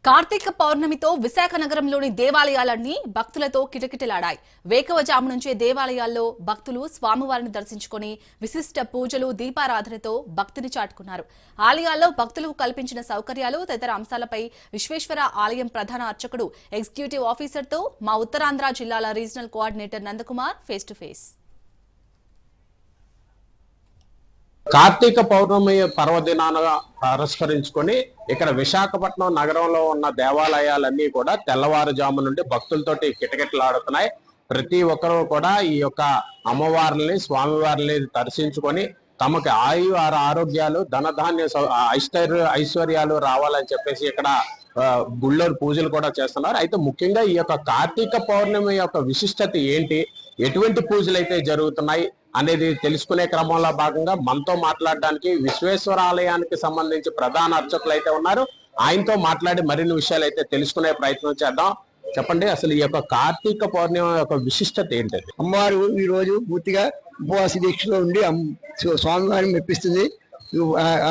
కార్తీక పౌర్ణమితో విశాఖ నగరంలోని దేవాలయాలన్నీ భక్తులతో కిటకిటలాడాయి. వేకువజాము నుంచే దేవాలయాల్లో భక్తులు స్వామివారిని దర్శించుకుని విశిష్ట పూజలు, దీపారాధనతో భక్తిని చాటుకున్నారు. ఆలయాల్లో భక్తులకు కల్పించిన సౌకర్యాలు తదితర అంశాలపై విశ్వేశ్వర ఆలయం ప్రధాన అర్చకుడు, ఎగ్జిక్యూటివ్ ఆఫీసర్తో మా ఉత్తరాంధ్ర జిల్లాల regional coordinator Nandakumar face to face. Karthika Pournami పర్వదినాన్ని పురస్కరించుకొని ఇక్కడ విశాఖపట్నం నగరంలో ఉన్న దేవాలయాలన్నీ కూడా తెల్లవారుజాము నుండి భక్తులతోటి కిటకిటలాడుతున్నాయి. ప్రతి ఒక్కరూ కూడా ఈ యొక్క అమ్మవారిని, స్వామివారిని దర్శించుకొని తమకి ఆరోగ్యాలు, ధనధాన్య ఐశ్వర్యాలు రావాలని చెప్పేసి ఇక్కడ గుళ్ళో పూజలు కూడా చేస్తున్నారు. అయితే ముఖ్యంగా ఈ యొక్క కార్తీక పౌర్ణమి యొక్క విశిష్టత ఏంటి, ఎటువంటి పూజలు అయితే జరుగుతున్నాయి అనేది తెలుసుకునే క్రమంలో భాగంగా మనతో మాట్లాడడానికి విశ్వేశ్వర ఆలయానికి సంబంధించి ప్రధాన అర్చకులు అయితే ఉన్నారు. ఆయనతో మాట్లాడి మరిన్ని విషయాలు అయితే తెలుసుకునే ప్రయత్నం చేద్దాం. చెప్పండి, అసలు ఈ యొక్క కార్తీక పౌర్ణమి యొక్క విశిష్టత ఏంటది? అమ్మవారు ఈ రోజు పూర్తిగా ఉపవాస దీక్షలో ఉండి స్వామివారిని మెప్పిస్తుంది.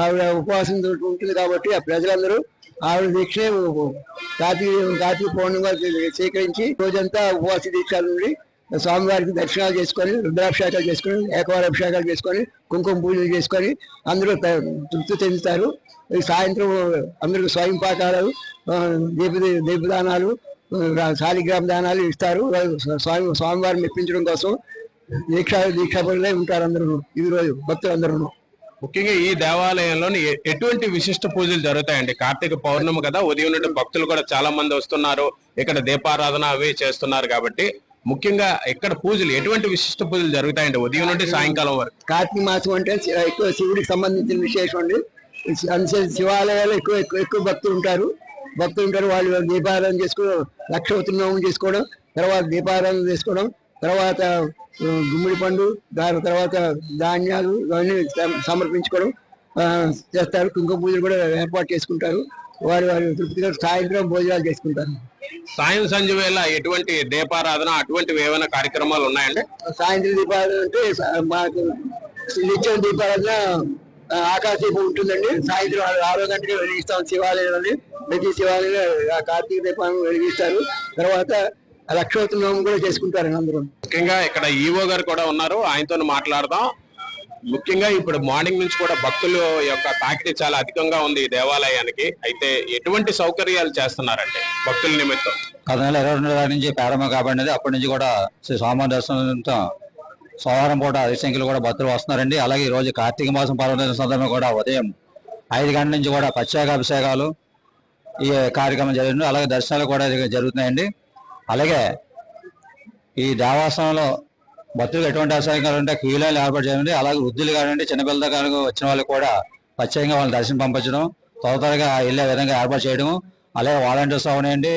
ఆవిడ ఉపవాసం ఉంటుంది కాబట్టి ఆ ప్రజలందరూ ఆవిడ దీక్ష కార్తీక పౌర్ణమిగా స్వీకరించి రోజంతా ఉపవాస దీక్షలు ఉండి స్వామివారికి దర్శనాలు చేసుకొని, రుద్రాభిషేకాలు చేసుకొని, ఏకవార అభిషేకాలు చేసుకొని, కుంకుమ పూజలు చేసుకొని అందరూ తృప్తి చెందుతారు. సాయంత్రం అందరూ స్వయం పాకాలు, దీపదానాలు, శాలిగ్రామ దానాలు ఇస్తారు. స్వామివారిని మెప్పించడం కోసం దీక్షాపరులై ఉంటారు అందరూ ఈ రోజు భక్తులందరూ. ముఖ్యంగా ఈ దేవాలయంలో ఎటువంటి విశిష్ట పూజలు జరుగుతాయండి? కార్తీక పౌర్ణమి కదా, ఉదయం నుండి భక్తులు కూడా చాలా మంది వస్తున్నారు, ఇక్కడ దీపారాధన అవి చేస్తున్నారు కాబట్టి ముఖ్యంగా ఇక్కడ పూజలు ఎటువంటి విశిష్ట పూజలు జరుగుతాయండి ఉదయం నుండి సాయంకాలం వరకు? కార్తీక మాసం అంటే ఎక్కువ శివుడికి సంబంధించిన విశేషం అండి. శివాలయాలు ఎక్కువ భక్తులు ఉంటారు. వాళ్ళు దీపారాధన చేసుకోవడం, లక్షోత్సవం చేసుకోవడం, తర్వాత దీపారాధన చేసుకోవడం, తర్వాత గుమ్మిడి పండు, దాని తర్వాత ధాన్యాలు ఇవన్నీ సమర్పించుకోవడం చేస్తారు. కుంకుమ పూజలు కూడా ఏర్పాటు చేసుకుంటారు. వారి తృప్తిగా సాయంత్రం భోజనాలు చేసుకుంటారు. సాయం సంధ్య వేళ ఎటువంటి దీపారాధన అటువంటివి ఏమైనా కార్యక్రమాలు ఉన్నాయండి? సాయంత్రం దీపారాధన అంటే మాకు నిత్యం దీపారాధన ఆకాశ దీపం ఉంటుందండి. సాయంత్రం 6 గంటలకి వెలిగిస్తాం శివాలయాన్ని. ప్రతి శివాలయంలో కార్తీక దీపాన్ని వెలిగిస్తారు. తర్వాత లక్షోత్సవం కూడా చేసుకుంటారు అందరూ. ముఖ్యంగా ఇక్కడ ఈవో గారు కూడా ఉన్నారు, ఆయనతో మాట్లాడదాం. ముఖ్యంగా ఇప్పుడు మార్నింగ్ నుంచి కూడా భక్తుల యొక్క తాకిడి చాలా అధికంగా ఉంది ఈ దేవాలయానికి. అయితే ఎటువంటి సౌకర్యాలు చేస్తున్నారంటే భక్తుల నిమిత్తం? 2022 నుంచి ప్రారంభం కాబడినది. అప్పటి నుంచి కూడా శ్రీ స్వామివారి దర్శనంతో సోమవారం పూట అధిక సంఖ్యలో కూడా భక్తులు వస్తున్నారండి. అలాగే ఈ రోజు కార్తీక మాసం పర్వదిన సందర్భంగా కూడా ఉదయం 5 గంటల నుంచి కూడా ప్రత్యేకాభిషేకాలు ఈ కార్యక్రమం జరిగింది. అలాగే దర్శనాలు కూడా జరుగుతున్నాయండి. అలాగే ఈ దేవాలయంలో భక్తులకు ఎటువంటి అవసరాలు ఉంటే క్యూ లైన్లు ఏర్పాటు చేయండి. అలాగే వృద్ధులు కానివ్వండి, చిన్నపిల్లల కానీ వచ్చిన వాళ్ళకి కూడా ప్రత్యేకంగా వాళ్ళని దర్శనం పంపించడం, త్వరగా వెళ్ళే విధంగా ఏర్పాటు చేయడం. అలాగే వాలంటీర్స్ అవనండి,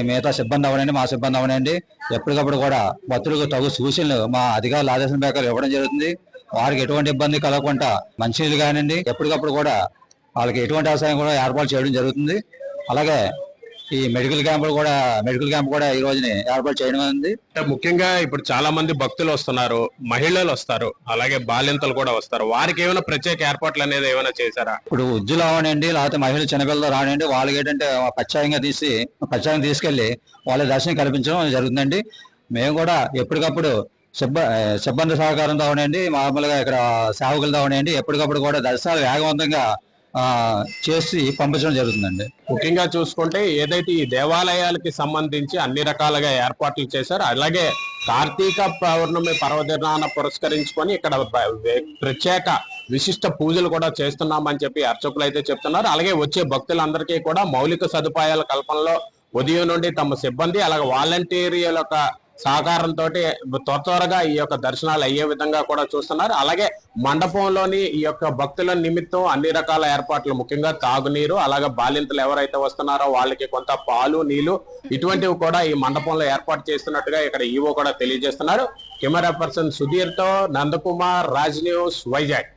మిగతా సిబ్బంది అవనండి, మా సిబ్బంది అవనండి, ఎప్పటికప్పుడు కూడా భక్తులకు తగు సూచనలు మా అధికారుల ఆదేశం ప్రకారం ఇవ్వడం జరుగుతుంది. వారికి ఎటువంటి ఇబ్బంది కలగకుండా మంచినీళ్ళు కానివ్వండి, ఎప్పటికప్పుడు కూడా వాళ్ళకి ఎటువంటి అవసరం కూడా ఏర్పాటు చేయడం జరుగుతుంది. అలాగే ఈ మెడికల్ క్యాంప్ కూడా ఈ రోజుని ఏర్పాటు చేయడం ఉంది. ముఖ్యంగా ఇప్పుడు చాలా మంది భక్తులు వస్తున్నారు, మహిళలు వస్తారు, అలాగే బాలింతలు కూడా వస్తారు. వారికి ఏమైనా ప్రత్యేక ఏర్పాట్లు అనేది ఏమైనా చేశారా? ఇప్పుడు ఉద్యోగులు అవనండి, లేకపోతే మహిళలు చిన్నపిల్లలు రానండి, వాళ్ళకి ఏంటంటే ప్రత్యేకంగా తీసుకెళ్లి వాళ్ళ దర్శనం కల్పించడం జరుగుతుందండి. మేము కూడా ఎప్పటికప్పుడు సిబ్బంది సహకారంతో అవనండి, మామూలుగా ఇక్కడ సేవకులతో అవనండి, ఎప్పటికప్పుడు కూడా దర్శనాలు వేగవంతంగా చేసి పంపించడం జరుగుతుందండి. ముఖ్యంగా చూసుకుంటే ఏదైతే ఈ దేవాలయాలకి సంబంధించి అన్ని రకాలుగా ఏర్పాట్లు చేశారు, అలాగే కార్తీక పౌర్ణమి పర్వదినాన పురస్కరించుకొని ఇక్కడ ప్రత్యేక విశిష్ట పూజలు కూడా చేస్తున్నామని చెప్పి అర్చకులు అయితే చెప్తున్నారు. అలాగే వచ్చే భక్తులందరికీ కూడా మౌలిక సదుపాయాల కల్పనలో ఉదయం నుండి తమ సిబ్బంది అలాగే వాలంటీర్ల యొక్క సహకారంతో త్వరగా ఈ యొక్క దర్శనాలు అయ్యే విధంగా కూడా చూస్తున్నారు. అలాగే మండపంలోని ఈ యొక్క భక్తుల నిమిత్తం అన్ని రకాల ఏర్పాట్లు, ముఖ్యంగా తాగునీరు, అలాగే బాలింతలు ఎవరైతే వస్తున్నారో వాళ్ళకి కొంత పాలు, నీళ్లు ఇటువంటివి కూడా ఈ మండపంలో ఏర్పాటు చేస్తున్నట్టుగా ఇక్కడ ఈవో కూడా తెలియజేస్తున్నారు. కెమెరా పర్సన్ సుధీర్ తో నందకుమార్, రాజ్ న్యూస్, వైజాగ్.